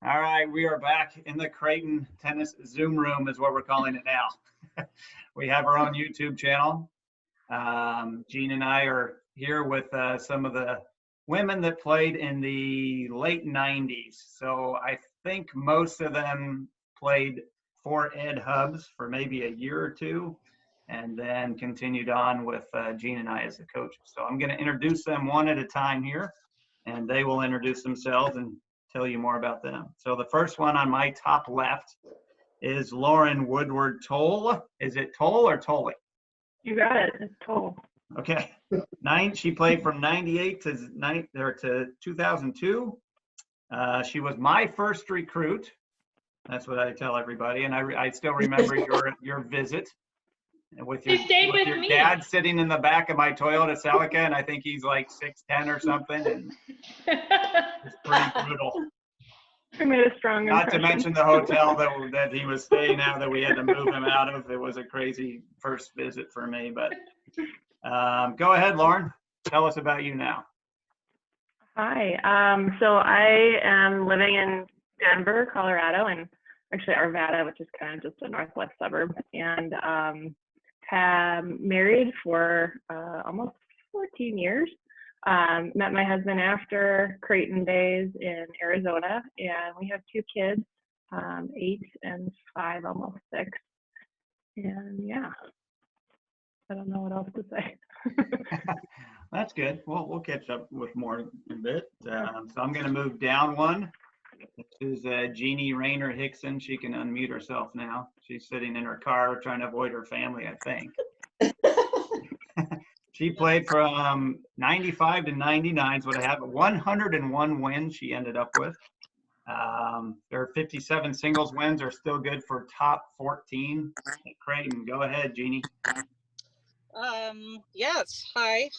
All right, we are back in the Creighton Tennis Zoom room is what we're calling it now. We have our own YouTube channel. Jeanne and I are here with some of the women that played in the late 90s. So I think most of them played for Ed Hubs for maybe a year or two, and then continued on with Jeanne and I as the coaches. So I'm going to introduce them one at a time here, and they will introduce themselves and tell you more about them. So the first one on my top left is Lauren Woodward Toll. Is it Toll or Tolley? You got it. It's Toll. Okay. She played from 98 to 2002. She was my first recruit. That's what I tell everybody. And I still remember your visit with your dad sitting in the back of my Toyota Celica, and I think he's like 6'10" or something, and it's pretty brutal. We made a strong Not impression. to mention the hotel that he was staying at that we had to move him out of. It was a crazy first visit for me, but go ahead, Lauren. Tell us about you now. Hi. So I am living in Denver, Colorado, and actually Arvada, which is kind of just a northwest suburb, and married for almost 14 years. Met my husband after Creighton days in Arizona, and we have 2 kids, 8 and 5, almost 6. And yeah, I don't know what else to say. That's good. We'll catch up with more in a bit. So I'm going to move down one. This is Jeanne Raynor Hickson. She can unmute herself now. She's sitting in her car trying to avoid her family, I think. She played from 95 to 99, is what I have. 101 wins she ended up with. Her 57 singles wins are still good for top 14 at Creighton. Go ahead, Jeanne. Yes, hi.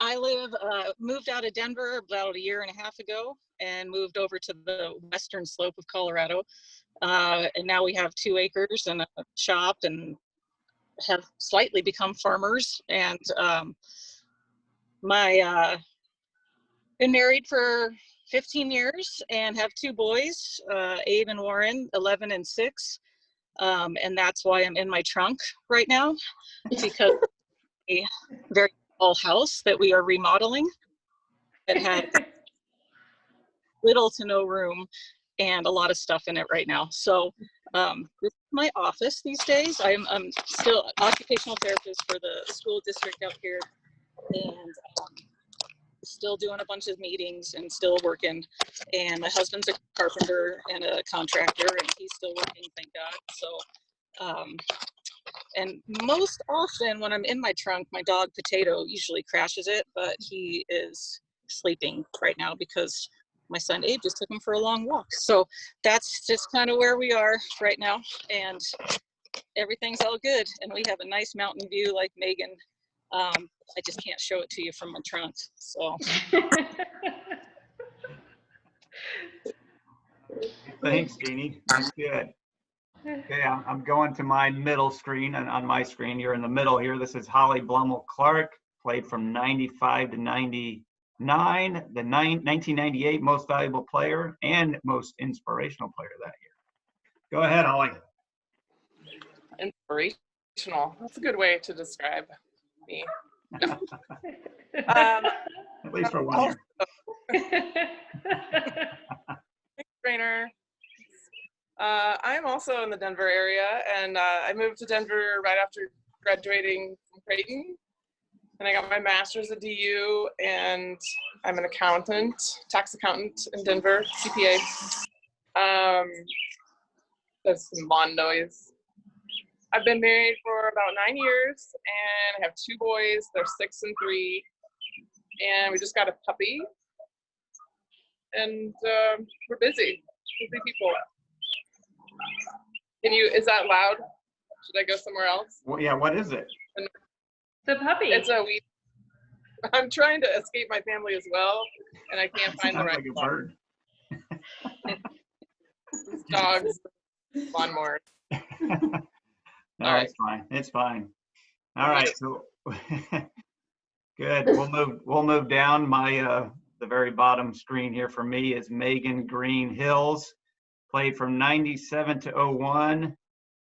I moved out of Denver about a year and a half ago and moved over to the western slope of Colorado. And now we have 2 acres and a shop and have slightly become farmers. And been married for 15 years and have 2 boys, Abe and Warren, 11 and 6. And that's why I'm in my trunk right now, because a very small house that we are remodeling that had little to no room and a lot of stuff in it right now. So this is my office these days. I'm still an occupational therapist for the school district out here, and still doing a bunch of meetings and still working. And my husband's a carpenter and a contractor, and he's still working, thank God. So and most often when I'm in my trunk, my dog Potato usually crashes it, but he is sleeping right now because my son Abe just took him for a long walk. So that's just kind of where we are right now, and everything's all good. And we have a nice mountain view like Meggan. I just can't show it to you from my trunk. So Thanks, Jeanne. That's good. Okay, I'm going to my middle screen, and on my screen, you're in the middle here. This is Holly Bluml Clark, played from 95 to 99, the 1998 most valuable player and most inspirational player that year. Go ahead, Holly. Inspirational. That's a good way to describe me. At least for 1 year. Thanks, Raynor. I'm also in the Denver area, and I moved to Denver right after graduating from Creighton, and I got my master's at DU, and I'm an accountant, tax accountant in Denver, CPA. There's some lawn noise. I've been married for about 9 years, and I have 2 boys. They're 6 and 3, and we just got a puppy, and we're busy people. Is that loud? Should I go somewhere else? Well, yeah, what is it? The puppy. It's a weed. I'm trying to escape my family as well, and I can't find the right like a bird. Dogs, lawnmower. No, it's fine. It's fine. All right, so good. We'll move down. My the very bottom screen here for me is Meggan Green Hills. Played from 97 to 01.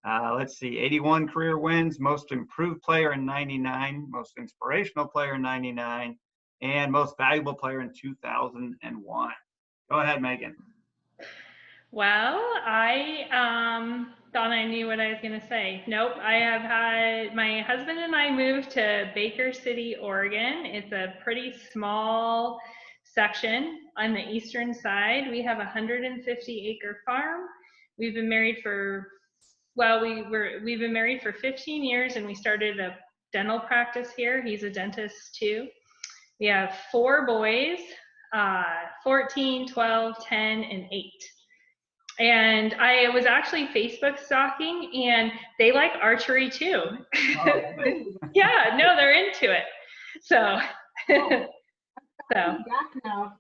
Let's see, 81 career wins, most improved player in 99, most inspirational player in 99, and most valuable player in 2001. Go ahead, Meggan. Well, I thought I knew what I was going to say. Nope. I have had my husband and I moved to Baker City, Oregon. It's a pretty small section on the eastern side. We have a 150-acre farm. We've been married for, well, we've been married for 15 years, and we started a dental practice here. He's a dentist too. We have 4 boys, 14, 12, 10, and 8. And I was actually Facebook stalking, and they like archery too. Oh. Yeah, no, they're into it. So, Oh, so back now.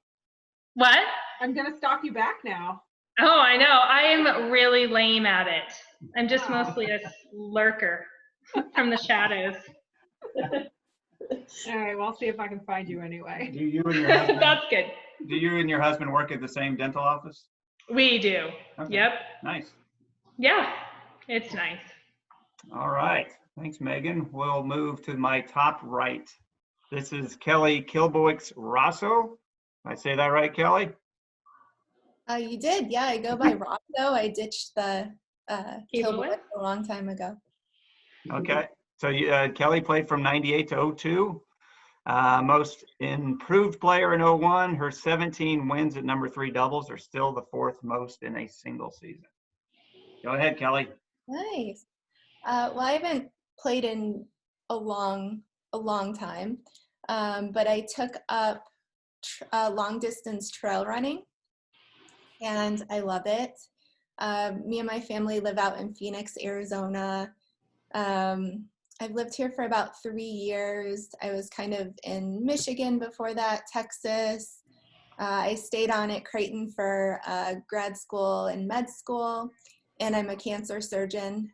what? I'm gonna stalk you back now. Oh, I know. I am really lame at it. I'm just mostly a lurker from the shadows. All right, well, I'll see if I can find you anyway. Do you and your husband, That's good. do you and your husband work at the same dental office? We do. Okay. Yep. Nice. Yeah, it's nice. All right. Thanks, Meggan. We'll move to my top right. This is Kelly Kielbowicz Rosso. Did I say that right, Kelly? You did, yeah. I go by Rosso. I ditched the Kielbowicz a long time ago. Okay. So Kelly played from 98 to 02. Most improved player in 01. Her 17 wins at number 3 doubles are still the 4th most in a single season. Go ahead, Kelly. Nice. Well, I haven't played in a long time, but I took up long distance trail running, and I love it. Me and my family live out in Phoenix, Arizona. I've lived here for about 3 years. I was kind of in Michigan before that, Texas. I stayed on at Creighton for grad school and med school, and I'm a cancer surgeon,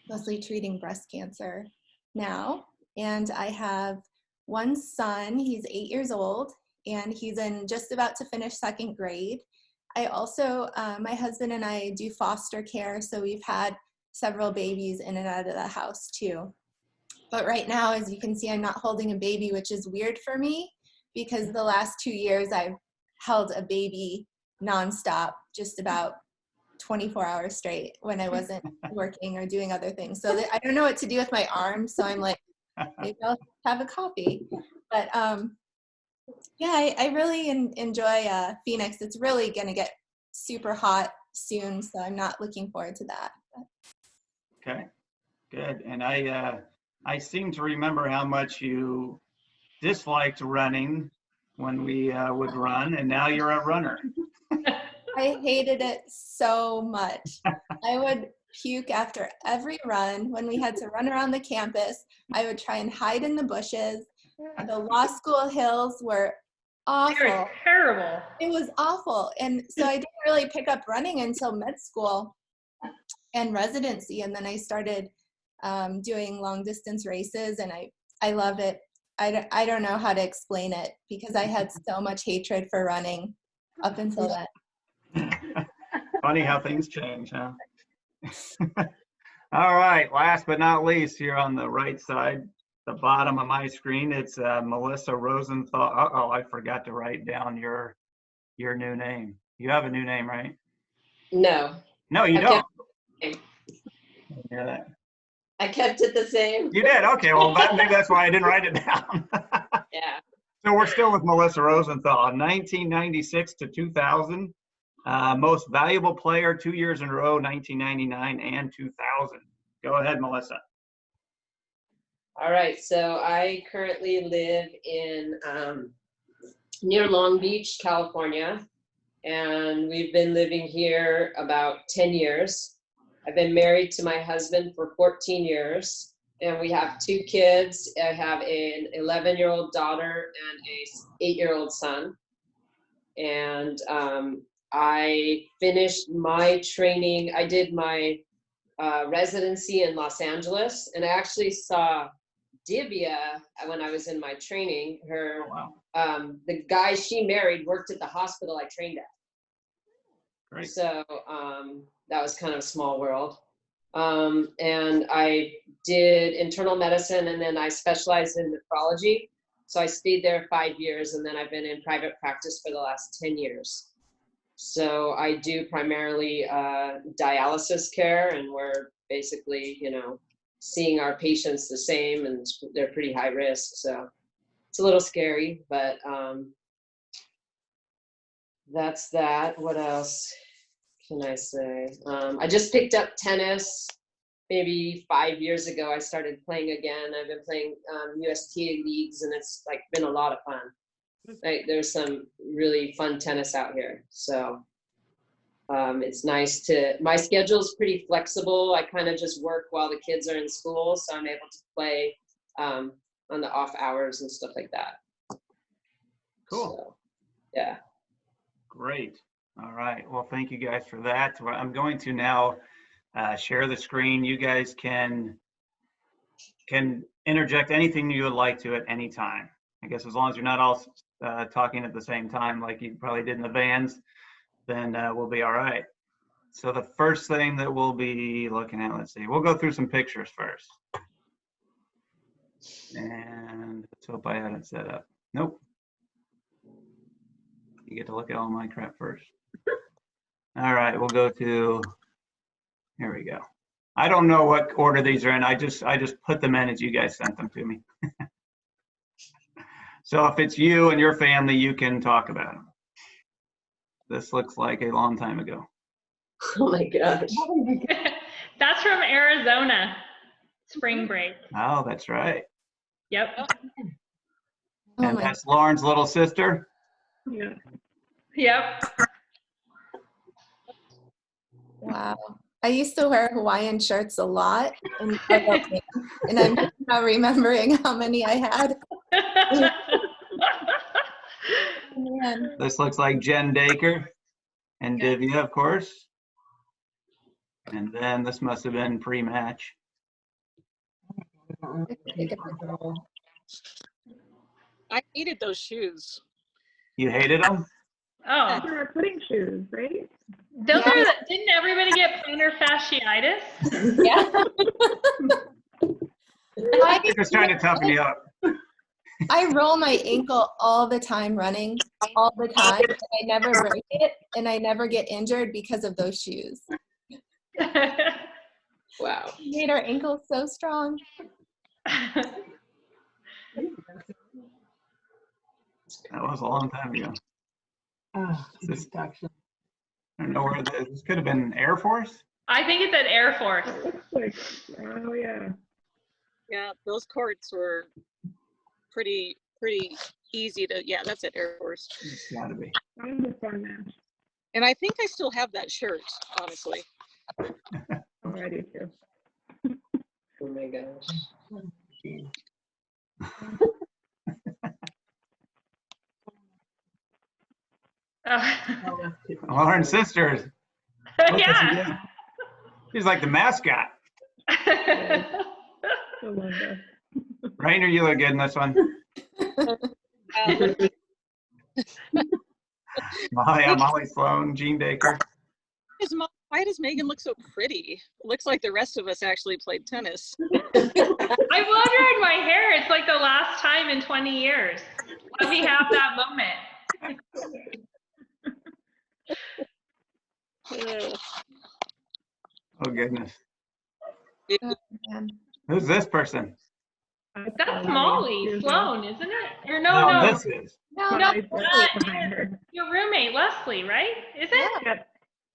mostly treating breast cancer now. And I have one son, he's 8 years old, and he's just about to finish 2nd grade. I also, my husband and I do foster care, so we've had several babies in and out of the house too. But right now, as you can see, I'm not holding a baby, which is weird for me because the last 2 years I've held a baby nonstop, just about 24 hours straight when I wasn't working or doing other things. So I don't know what to do with my arms, so I'm like, maybe I'll have a coffee. But yeah, I really enjoy Phoenix. It's really gonna get super hot soon, so I'm not looking forward to that. Okay, good. And I seem to remember how much you disliked running when we would run, and now you're a runner. I hated it so much. I would puke after every run. When we had to run around the campus, I would try and hide in the bushes. The law school hills were awful. They were terrible. It was awful. And so I didn't really pick up running until med school and residency. And then I started doing long distance races, and I love it. I don't know how to explain it because I had so much hatred for running up until then. Funny how things change, huh? All right, last but not least, here on the right side, the bottom of my screen, it's Melissa Rosenthal. Uh-oh, I forgot to write down your new name. You have a new name, right? No. No, you don't. Yeah. I kept it the same. You did? Okay, well, maybe that's why I didn't write it down. Yeah. So we're still with Melissa Rosenthal, 1996 to 2000. Most valuable player 2 years in a row, 1999 and 2000. Go ahead, Melissa. All right, so I currently live in near Long Beach, California, and we've been living here about 10 years. I've been married to my husband for 14 years, and we have 2 kids. I have an 11-year-old daughter and a 8-year-old son. And I finished my training. I did my residency in Los Angeles, and I actually saw Divya, when I was in my training, her, Oh, wow. the guy she married worked at the hospital I trained at. Great. So that was kind of a small world. And I did internal medicine, and then I specialized in nephrology. So I stayed there 5 years, and then I've been in private practice for the last 10 years. So I do primarily dialysis care, and we're basically, you know, seeing our patients the same, and they're pretty high risk. So it's a little scary, but that's that. What else can I say? I just picked up tennis maybe 5 years ago. I started playing again. I've been playing USTA leagues, and it's like been a lot of fun. Like, there's some really fun tennis out here. So it's nice to, my schedule's pretty flexible. I kind of just work while the kids are in school, so I'm able to play on the off hours and stuff like that. Cool. So, yeah. Great. All right. Well, thank you guys for that. I'm going to now share the screen. You guys can interject anything you would like to at any time. I guess as long as you're not all talking at the same time like you probably did in the vans, then we'll be all right. So the first thing that we'll be looking at, let's see, we'll go through some pictures first. And let's hope I had it set up. Nope. You get to look at all my crap first. All right, we'll go to, here we go. I don't know what order these are in. I just put them in as you guys sent them to me. So if it's you and your family, you can talk about them. This looks like a long time ago. Oh my gosh. That's from Arizona, spring break. Oh, that's right. Yep. Oh And my, that's Lauren's little sister. Yeah. Yep. wow. I used to wear Hawaiian shirts a lot, and I'm just now remembering how many I had. Man. This looks like Jen Daker and Divya, of course. And then this must have been pre-match. I hated those shoes. You hated them? Oh, They're pudding shoes, right? those are the, didn't everybody get plantar fasciitis? Yeah. They're just trying to toughen you up. I roll my ankle all the time running, all the time. And I never break it, and I never get injured because of those shoes. Wow. It made our ankles so strong. That was a long time ago. This, I don't know where this could have been Air Force. I think it's at Air Force. Oh yeah. Yeah, those courts were pretty easy to, yeah, that's at Air Force. It's gotta be. I'm the fun match. And I think I still have that shirt, honestly. Oh, I do too. Oh my gosh. Lauren's sisters. Look at Yeah. you. She's like the mascot. I love this. Raynor, you look good in this one. Molly Sloan, Jeanne Daker. Why does Meggan look so pretty? Looks like the rest of us actually played tennis. I wonder in my hair, it's like the last time in 20 years. Let me have that moment. Oh goodness. Oh, man. Who's this person? That's Molly Sloan, isn't it? Or no. This is. No, No, Behind her. your roommate, Leslie, right? Is it? Yep.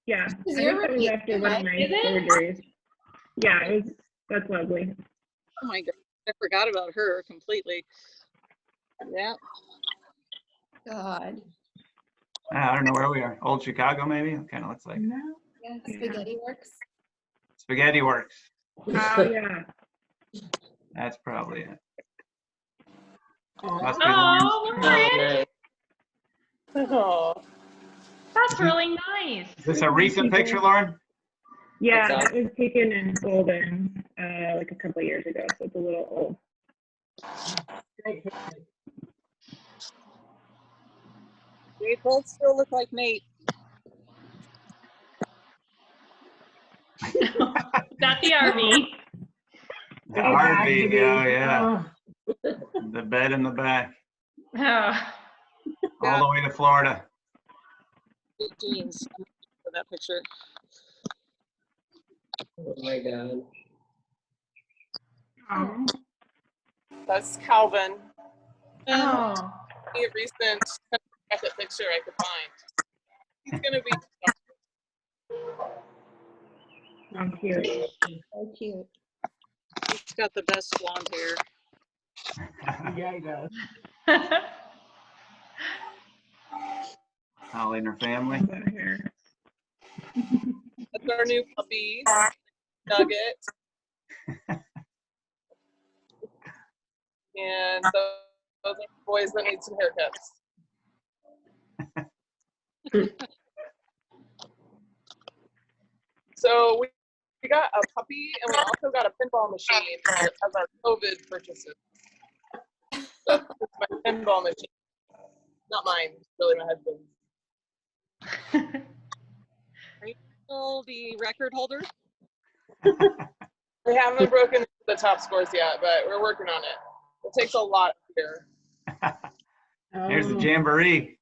Yeah. Is I your think that was roommate after one of my Is it? surgeries. Yeah, that's lovely. Oh my God, I forgot about her completely. Yeah. God. I don't know where we are. Old Chicago, maybe? It kind of looks like. Yeah, Spaghetti Works. Spaghetti Works. Oh yeah. That's probably it. Oh, Must be Lauren's. Oh, Lauren, Oh, that's really nice. Is this a recent picture, Lauren? Yeah, What's that was taken in Golden like a couple of years ago, so it's a little old. They both still look like Nate. Not the RV. The RV, yeah. The bed in the back, Oh. all the way to Florida. Big jeans for that picture. Oh my God. Oh. That's Calvin. Oh. A recent jacket picture I could find. He's gonna be. I'm cute. So cute. He's got the best blonde hair. Yeah, he does. Holly and her family. Here. That's our new puppies, Nugget. And those are the boys that need some haircuts. So we got a puppy and we also got a pinball machine as our COVID purchases. So it's my pinball machine. Not mine, it's really my husband's. Are you still the record holder? We haven't broken the top scores yet, but we're working on it. It takes a lot here. Here's the jamboree.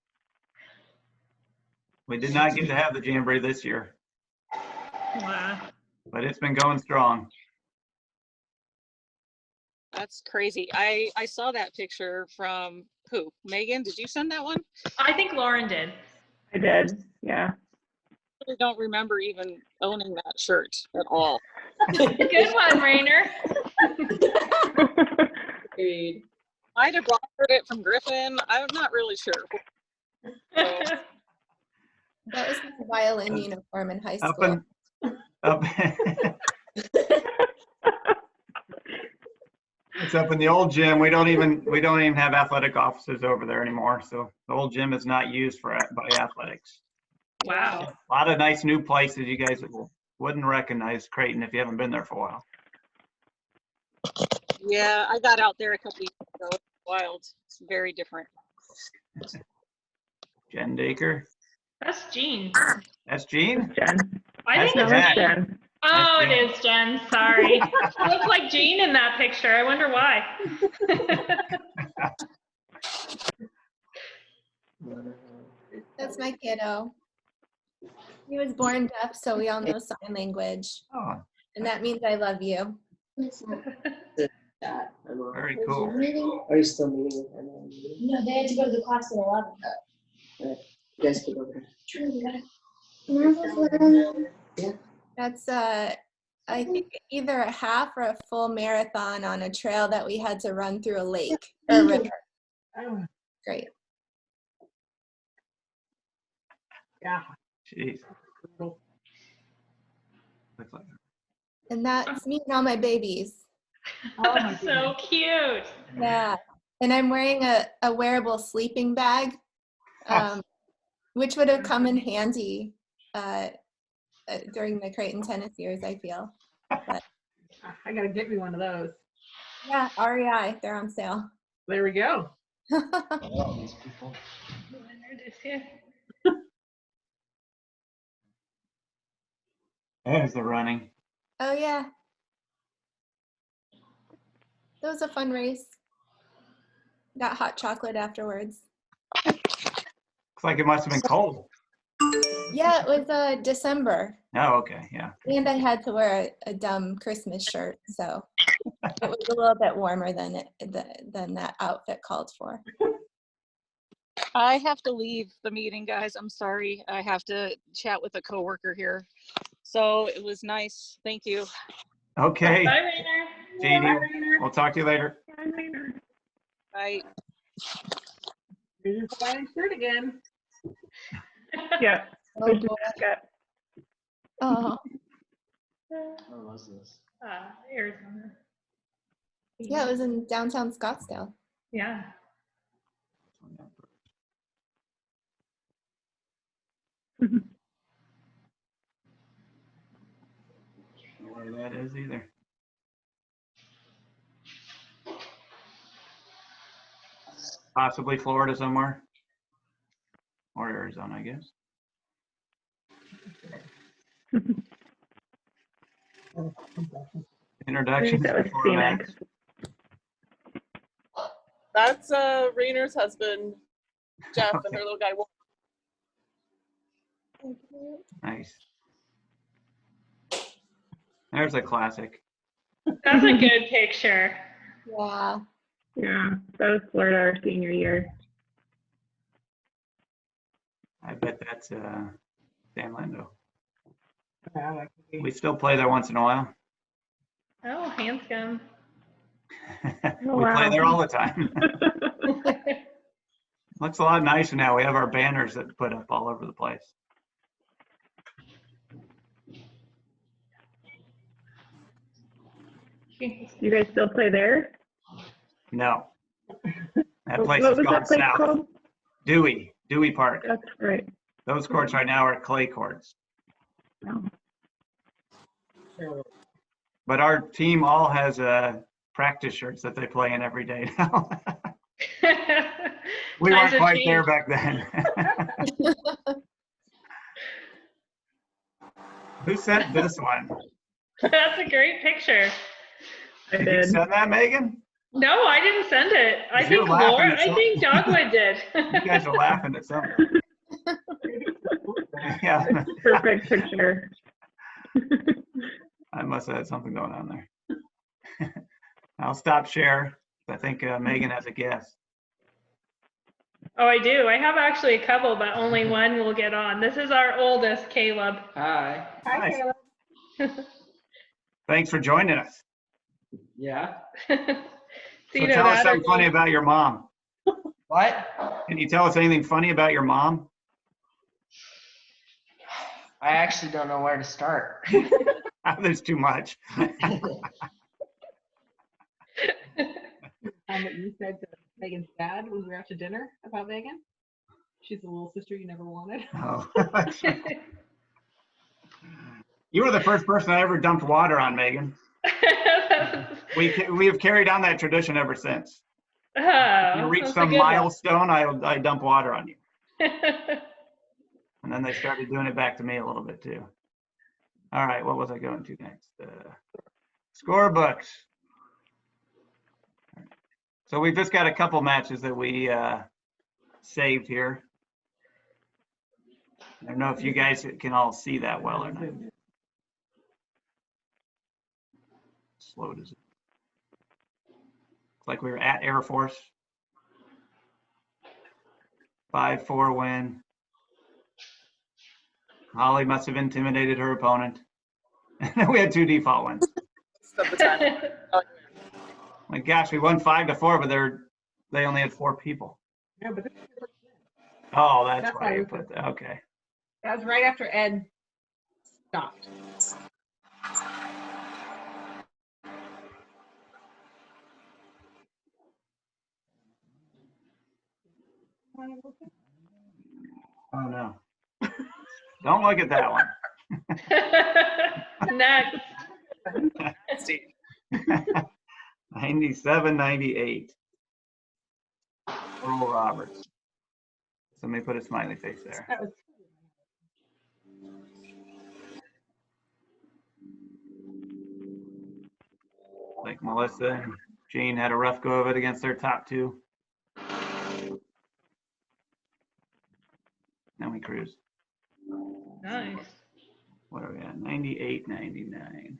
We did not get to have the jamboree this year, Wow. but it's been going strong. That's crazy. I saw that picture from who? Megan, did you send that one? I think Lauren did. I did. Yeah. I really don't remember even owning that shirt at all. Good one, Raynor. Agreed. I'd have borrowed it from Griffin. I'm not really sure. That was my violin uniform in high Up school. up. It's up in the old gym. We don't even have athletic offices over there anymore. So the old gym is not used by athletics. Wow. A lot of nice new places you guys wouldn't recognize Creighton if you haven't been there for a while. Yeah, I got out there a couple years ago. It's wild. It's very different. Jen Daker. That's Jeanne. That's Jeanne? Jen. I That's think the it's hat. Jeanne. Jen. Oh, That's it is Jen. Sorry. She looks like Jeanne in that picture. I wonder why. That's my kiddo. He was born deaf, so we all know sign language. Oh, And that means I love you. very cool. Are you still meeting with them? No, they had to go to the class at 11. You guys could go there. True, we gotta. That's I think either a half or a full marathon on a trail that we had to run through a lake or a river. Oh, Great. yeah. Jeez. Looks like And that's me and all my babies. Oh my So cute. Yeah. And I'm wearing a wearable sleeping bag, which would have come in handy during the Creighton tennis years, I feel. But I gotta get me one of those. yeah, REI, they're on sale. There we go. Leonard is here. there's the running. Oh yeah. That was a fun race. Got hot chocolate afterwards. Looks like it must have been cold. Yeah, it was December. Oh, okay, yeah. And I had to wear a dumb Christmas shirt, so it was a little bit warmer than that outfit called for. I have to leave the meeting, guys. I'm sorry. I have to chat with a coworker here. So it was nice. Thank you. Okay, Bye, Raynor. Jeannie, we'll talk to you later. Bye. Here's your Hawaiian shirt again. Yeah. Oh, Good to boy. get. Oh, Arizona. yeah, it was in downtown Scottsdale. Yeah. Don't know where that is either. Possibly Florida somewhere. Or Arizona, I guess. Introduction That was to Florida Phoenix. Max. That's Raynor's husband, Jeff, and her little guy. Nice. There's a classic. That's a good picture. Yeah. Yeah, that was Florida our senior year. I bet that's San Lando. Yeah, that could be. We still play there once in a while. Oh, Hanscom. We wow. play there all the time. Looks a lot nicer now. We have our banners that put up all over the place. You guys still play there? No. That What place was is gone that place south. called? Dewey Park. That's right. Those courts right now are clay courts. Oh. But our team all has practice shirts that they play in every day now. We Times weren't have quite there changed. back then. Who sent this one? That's a great picture. I Did you did. send that, Megan? No, I didn't send it. I You're think laughing Laura, at I think Dogwood did. You guys are laughing at something. Yeah, Perfect picture. I must have had something going on there. I'll stop share. I think Megan has a guess. Oh, I do. I have actually a couple, but only one will get on. This is our oldest, Caleb. Hi. Hi, Nice. Caleb. Thanks for joining us. Yeah. So So you know tell us that, something or funny about your mom. What? Can you tell us anything funny about your mom? I actually don't know where to start. There's too much. What you said to Megan's dad when we were out to dinner about Megan. She's the little sister you never wanted. Oh. You were the first person I ever dumped water on, Megan. We have carried on that tradition ever since. Oh, You reach that's a some good one. milestone, I dump water on you. And then they started doing it back to me a little bit too. All right, what was I going to next? Scorebooks. So we've just got a couple matches that we saved here. I don't know if you guys can all see that well or not. Slow does it? Looks like we were at Air Force. 5-4 win. Holly must have intimidated her opponent. And we had 2 default wins. Stuff the time. My gosh, we won 5-4, but they only had 4 people. Yeah, but Oh, that's That's why why you we put that. Okay. that was right after Ed stopped. Oh no. Don't look at that one. Next. Steve. 97-98. Earl Roberts. Somebody put a smiley face there. That was Like Melissa and Jeanne had a rough go of it against their top 2. Then we cruise. Nice. What are we at? 98-99.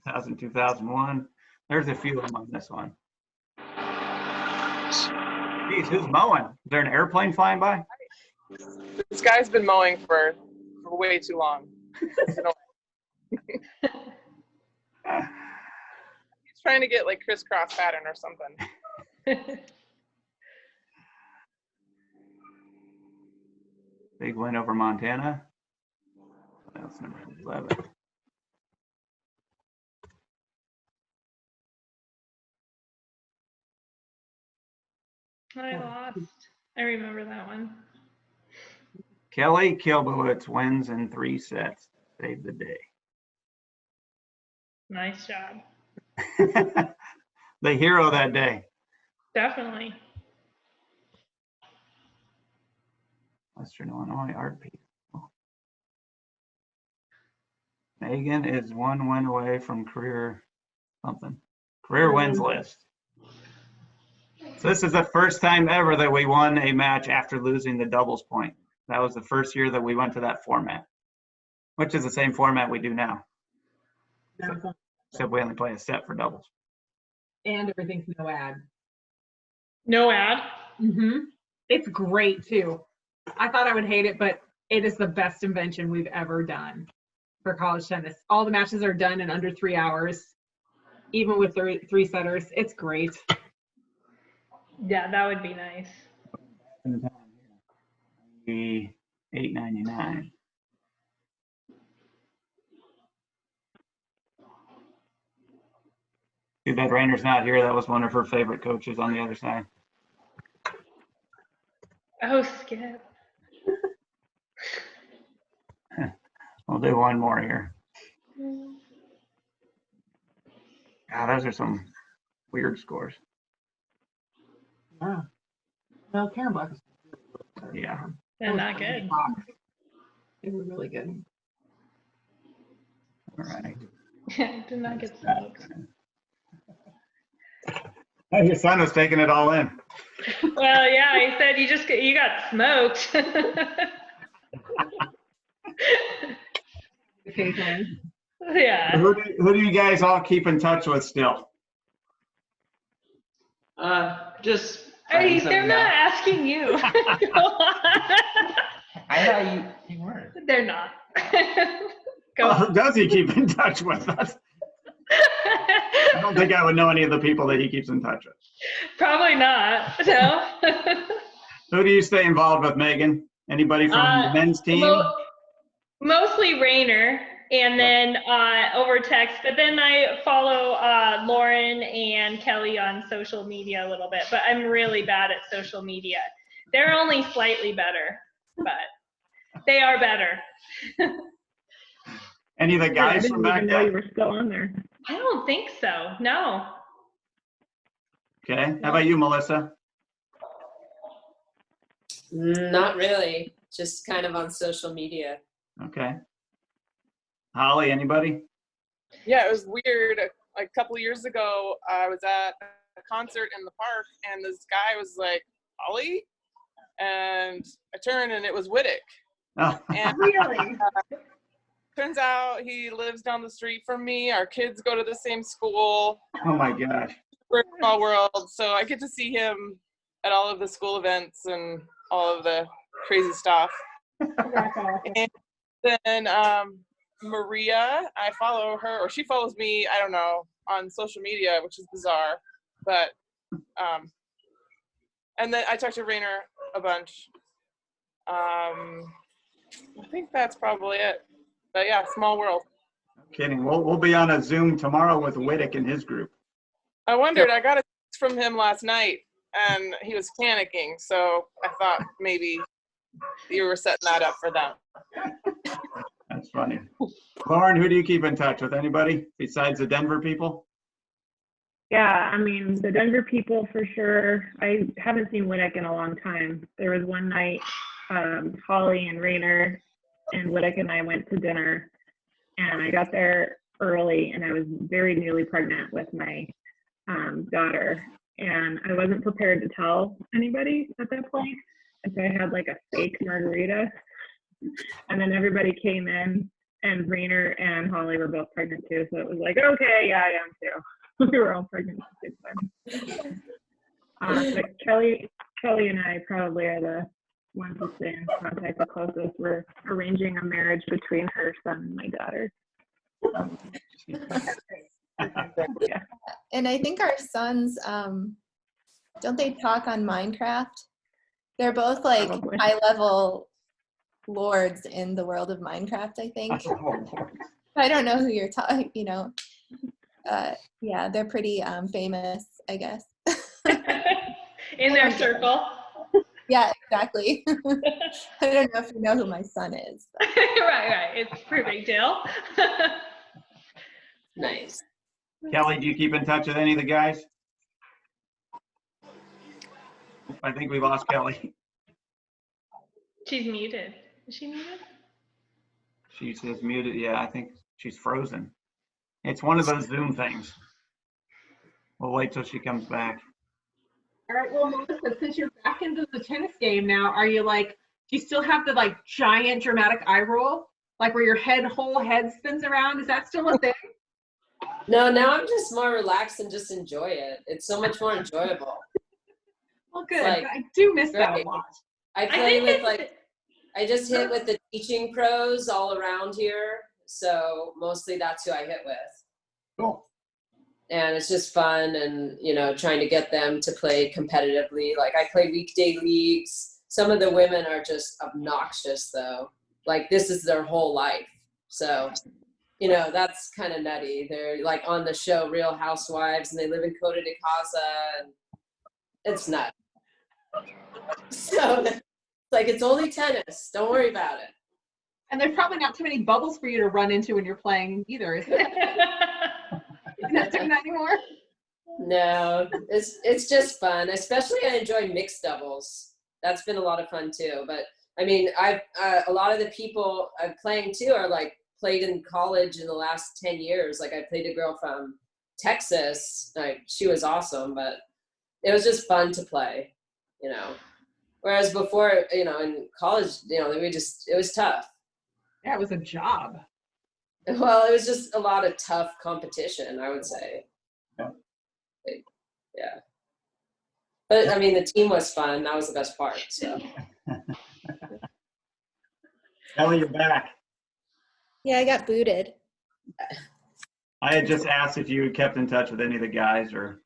2000, 2001. There's a few of them on this one. Geez, who's mowing? Is there an airplane flying by? This guy's been mowing for way too long. He's trying to get like crisscross pattern or something. Big win over Montana. That's number 11. I lost. I remember that one. Kelly Kielbowicz wins in 3 sets. Saved the day. Nice job. The hero that day. Definitely. Western Illinois art people. Meggan is 1 win away from career wins list. So this is the first time ever that we won a match after losing the doubles point. That was the first year that we went to that format, which is the same format we do now. Except we only play a set for doubles. And everything's no ad. No ad. It's great too. I thought I would hate it, but it is the best invention we've ever done for college tennis. All the matches are done in under 3 hours, even with three setters. It's great. Yeah, that would be nice. $8.99. Too bad Raynor's not here. That was one of her favorite coaches on the other side. Oh, Skip. We'll do one more here. God, those are some weird scores. Yeah. Well, Kielbowicz. Yeah. They're not good. They were really good. All right. Did not get smoked. Oh, your son was taking it all in. Well, yeah, he said you got smoked. Yeah. Who do you guys all keep in touch with still? Just. Hey, they're not asking you. I thought you weren't. They're not. Well, who does he keep in touch with us? I don't think I would know any of the people that he keeps in touch with. Probably not. No. Who do you stay involved with, Meggan? Anybody from the men's team? Mostly Raynor, and then over text. But then I follow Lauren and Kelly on social media a little bit. But I'm really bad at social media. They're only slightly better, but they are better. Any of the guys from back I didn't even know you were still on there. I don't think so. No. Okay. How about you, Melissa? Not really, just kind of on social media. Okay. Holly, anybody? Yeah, it was weird. Like a couple of years ago, I was at a concert in the park, and this guy was like, Holly? And I turned, and it was Whittick. Oh. And Really? Turns out he lives down the street from me. Our kids go to the same school. Oh my gosh. We're a small world. So I get to see him at all of the school events and all of the crazy stuff. And then Maria, I follow her, or she follows me, I don't know, on social media, which is bizarre. But, and then I talked to Raynor a bunch. I think that's probably it. But yeah, small world. No kidding. We'll be on a Zoom tomorrow with Whittick and his group. I wondered, I got a text from him last night, and he was panicking, so I thought maybe you were setting that up for them. That's funny. Lauren, who do you keep in touch with? Anybody besides the Denver people? Yeah, I mean, the Denver people for sure. I haven't seen Whittick in a long time. There was one night, Holly and Raynor and Whittick and I went to dinner, and I got there early, and I was very newly pregnant with my daughter, and I wasn't prepared to tell anybody at that point. And so I had like a fake margarita, and then everybody came in, and Raynor and Holly were both pregnant too. So it was like, okay, yeah, I am too. We were all pregnant at the same time. But Kelly and I probably are the ones to stay in contact the closest. We're arranging a marriage between her son and my daughter. Yeah. And I think our sons, don't they talk on Minecraft? They're both like Probably. high-level lords in the world of Minecraft, I think. I don't know who you're talking, yeah, they're pretty famous, I guess. In their circle. Yeah, exactly. I don't know if you know who my son is. Right. It's a pretty big deal. Nice. Kelly, do you keep in touch with any of the guys? I think we lost Kelly. She's muted. Is she muted? She says muted. Yeah, I think she's frozen. It's one of those Zoom things. We'll wait till she comes back. All right, well, Melissa, since you're back into the tennis game now, are you like, do you still have the like giant dramatic eye roll? Like where your whole head spins around? Is that still a thing? No, now I'm just more relaxed and just enjoy it. It's so much more enjoyable. Well, good. Like, I do miss that a right. lot. I play with I just hit with the teaching pros all around here. So mostly that's who I hit with. Cool. And it's just fun and, you know, trying to get them to play competitively. Like I play weekday leagues. Some of the women are just obnoxious though. Like this is their whole life. So, you know, that's kind of nutty. They're like on the show Real Housewives and they live in Costa de Casa and it's nuts. So it's like, it's only tennis. Don't worry about it. And there's probably not too many bubbles for you to run into when you're playing either, is there? You're not doing that anymore? No, it's just fun. Especially I enjoy mixed doubles. That's been a lot of fun too. But I mean, a lot of the people I'm playing too are like played in college in the last 10 years. Like I played a girl from Texas. Like she was awesome, but it was just fun to play, you know. Whereas before, you know, in college, you know, it was tough. Yeah, it was a job. Well, it was just a lot of tough competition, I would say. Yeah. Yeah. But I mean, the team was fun. That was the best part. So. Kelly, you're back. Yeah, I got booted. I had just asked if you had kept in touch with any of the guys or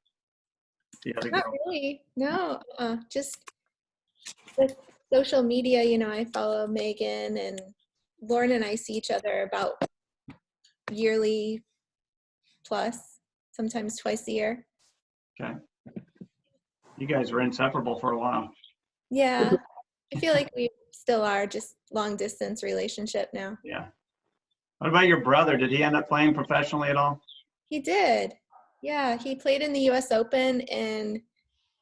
the other Not girls. really. No, just with social media, you know, I follow Meggan, and Lauren and I see each other about yearly plus, sometimes twice a year. Okay. You guys were inseparable for a while. Yeah, I feel like we still are, just long distance relationship now. Yeah. What about your brother? Did he end up playing professionally at all? He did. Yeah, he played in the US Open in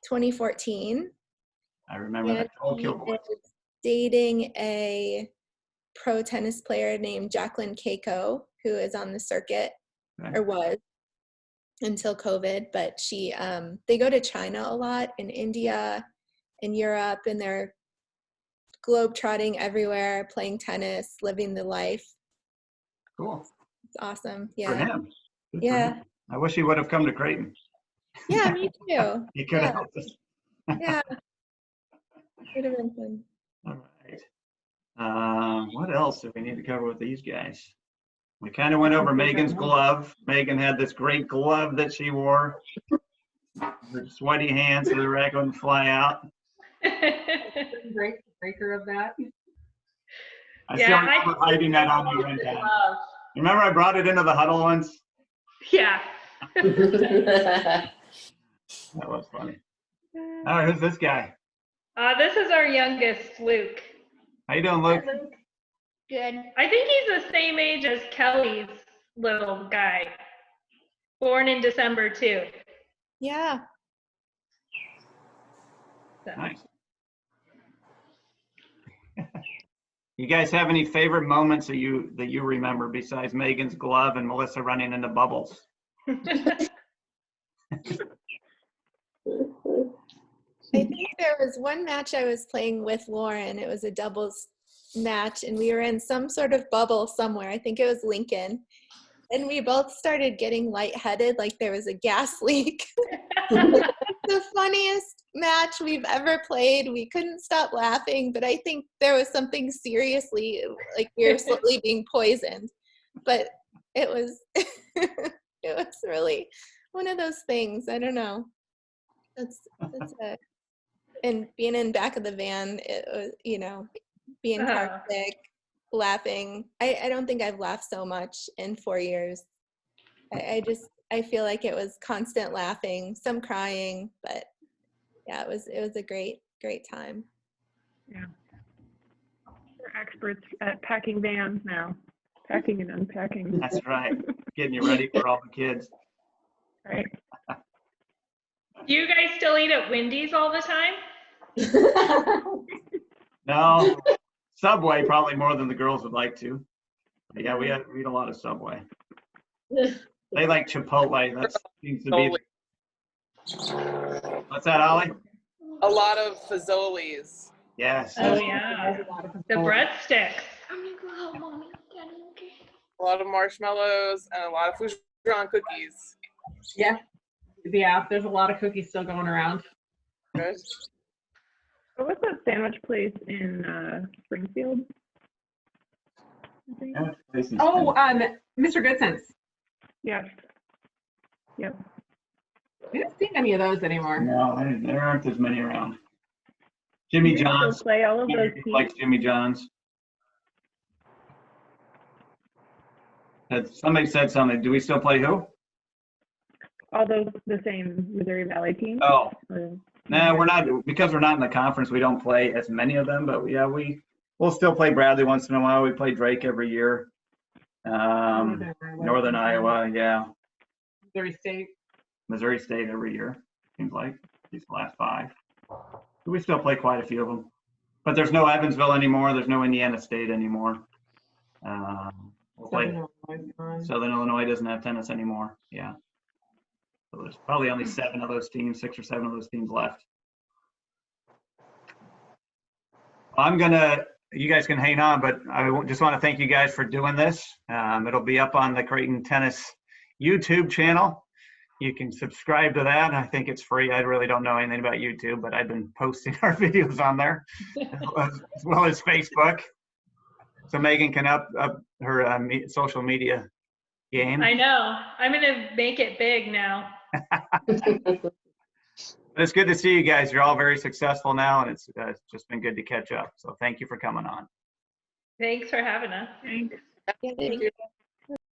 2014. I remember that. Oh, He Kielbowicz. is dating a pro tennis player named Jacqueline Keiko, who is on the circuit, Okay. or was until COVID. But she, they go to China a lot, in India, in Europe, and they're globetrotting everywhere, playing tennis, living the life. Cool. It's awesome. For Yeah. him. Good for Yeah. him. I wish he would have come to Creighton. Yeah, me too. He could have Yeah. helped us. Yeah. Could have been fun. All right. What else do we need to cover with these guys? We kind of went over Megan's glove. Meggan had this great glove that she wore. Her sweaty hands so the racket wouldn't fly out. Great breaker of that. I still remember hiding that on you one time. Remember I brought it into the huddle once? Yeah. That was funny. All right, who's this guy? This is our youngest, Luke. How you doing, Luke? Good. I think he's the same age as Kelly's little guy. Born in December too. Yeah. So. Nice. You guys have any favorite moments that you remember besides Megan's glove and Melissa running into bubbles? I think there was one match I was playing with Lauren. It was a doubles match, and we were in some sort of bubble somewhere. I think it was Lincoln. And we both started getting lightheaded, like there was a gas leak. The funniest match we've ever played. We couldn't stop laughing, but I think there was something seriously, like we were slowly being poisoned. But it was, it was really one of those things. I don't know. That's it. And being in back of the van, it was, you know, being car sick, laughing. I don't think I've laughed so much in 4 years. I feel like it was constant laughing, some crying, but yeah, it was a great time. Yeah. We're experts at packing vans now, packing and unpacking. That's right. Getting you ready for all the kids. Right. Do you guys still eat at Wendy's all the time? No, Subway probably more than the girls would like to. But yeah, we eat a lot of Subway. They like Chipotle. That seems to be. What's that, Ollie? A lot of Fazoli's. Yes. Oh yeah, the breadsticks. I'm gonna go help mommy. Daddy, okay? A lot of marshmallows and a lot of Foucheron cookies. Yeah, there's a lot of cookies still going around. Good. What was that sandwich place in Springfield? I think? Oh, Mr. Goodson's. Yes. Yep. We don't see any of those anymore. No, there aren't as many around. Jimmy Do you still John's. play all of those teams? Like Jimmy John's. Somebody said something. Do we still play who? All those the same Missouri Valley teams? Oh, Or- no, we're not, because we're not in the conference, we don't play as many of them, but yeah, we'll still play Bradley once in a while. We play Drake every year. Northern Iowa, yeah. Missouri State every year, seems like, these last 5. We still play quite a few of them. But there's no Evansville anymore. There's no Indiana State anymore. We'll play, Southern Illinois doesn't have tennis anymore. Yeah. So there's probably only 7 of those teams, 6 or 7 of those teams left. You guys can hang on, but I just want to thank you guys for doing this. It'll be up on the Creighton Tennis YouTube channel. You can subscribe to that. I think it's free. I really don't know anything about YouTube, but I've been posting our videos on there as well as Facebook. So Meggan can up her social media game. I know. I'm gonna make it big now. But it's good to see you guys. You're all very successful now, and it's just been good to catch up. So thank you for coming on. Thanks for having us. Thanks. Thank you.